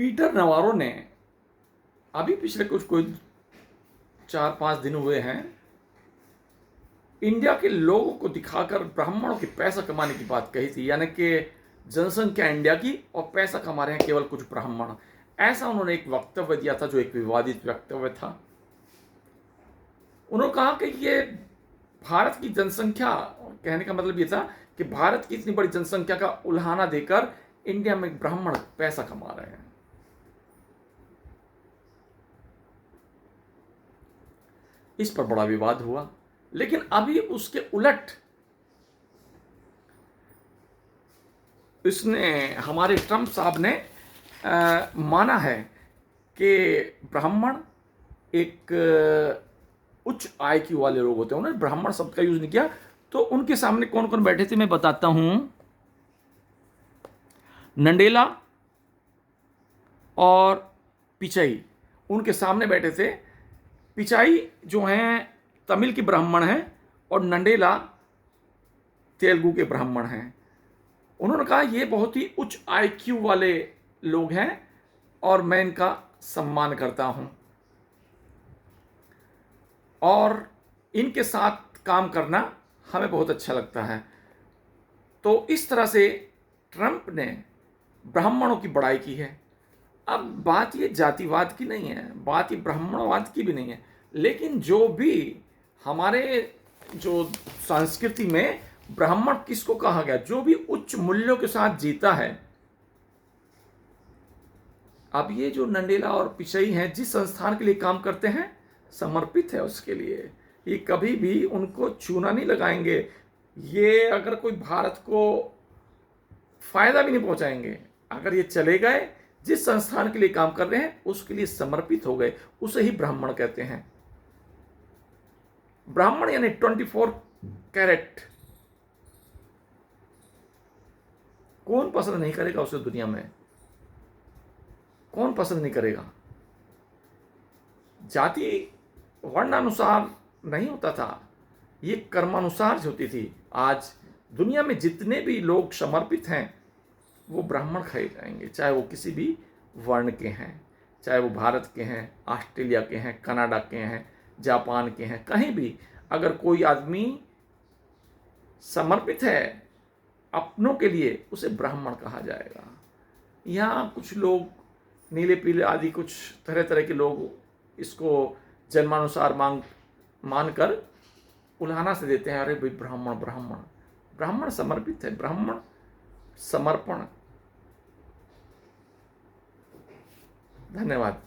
Peter Navarro ने अभी पिछले कुछ कोई 4-5 दिन हुए हैं, इंडिया के लोगों को दिखाकर ब्राह्मणों की पैसा कमाने की बात कही थी, यानी कि जनसंख्या इंडिया की और पैसा कमा रहे हैं केवल कुछ ब्राह्मण। ऐसा उन्होंने एक वक्तव्य दिया था जो एक विवादित वक्तव्य था। उन्होंने कहा कि ये भारत की जनसंख्या, कहने का मतलब ये था कि भारत की इतनी बड़ी जनसंख्या का उल्हाना देकर इंडिया में ब्राह्मण पैसा कमा रहे हैं। इस पर बड़ा विवाद हुआ, लेकिन अभी उसके उलट इसने, हमारे ट्रंप साहब ने माना है कि ब्राह्मण एक उच्च आईक्यू वाले लोग होते हैं। उन्होंने ब्राह्मण शब्द का यूज नहीं किया। तो उनके सामने कौन कौन बैठे थे मैं बताता हूं। नंडेला और पिचाई उनके सामने बैठे थे। पिचाई जो हैं तमिल के ब्राह्मण हैं और नंडेला तेलुगु के ब्राह्मण हैं। उन्होंने कहा ये बहुत ही उच्च आईक्यू वाले लोग हैं और मैं इनका सम्मान करता हूं और इनके साथ काम करना हमें बहुत अच्छा लगता है। तो इस तरह से ट्रंप ने ब्राह्मणों की बड़ाई की है। अब बात ये जातिवाद की नहीं है, बात ये ब्राह्मणवाद की भी नहीं है, लेकिन जो भी हमारे जो संस्कृति में ब्राह्मण किसको कहा गया, जो भी उच्च मूल्यों के साथ जीता है। अब ये जो नंडेला और पिचई हैं, जिस संस्थान के लिए काम करते हैं, समर्पित है उसके लिए। ये कभी भी उनको चूना नहीं लगाएंगे। ये अगर कोई भारत को फायदा भी नहीं पहुंचाएंगे। अगर ये चले गए, जिस संस्थान के लिए काम कर रहे हैं उसके लिए समर्पित हो गए, उसे ही ब्राह्मण कहते हैं। ब्राह्मण यानी 24 कैरेट। कौन पसंद नहीं करेगा उसे दुनिया में? कौन पसंद नहीं करेगा? जाति वर्णानुसार नहीं होता था, ये कर्मानुसार होती थी। आज दुनिया में जितने भी लोग समर्पित हैं वो ब्राह्मण कहे जाएंगे, चाहे वो किसी भी वर्ण के हैं, चाहे वो भारत के हैं, ऑस्ट्रेलिया के हैं, कनाडा के हैं, जापान के हैं। कहीं भी अगर कोई आदमी समर्पित है अपनों के लिए, उसे ब्राह्मण कहा जाएगा। यहाँ कुछ लोग नीले पीले आदि कुछ तरह तरह के लोग इसको जन्मानुसार मानकर उल्हाना से देते हैं, अरे भाई ब्राह्मण ब्राह्मण। ब्राह्मण समर्पित है, ब्राह्मण समर्पण। धन्यवाद।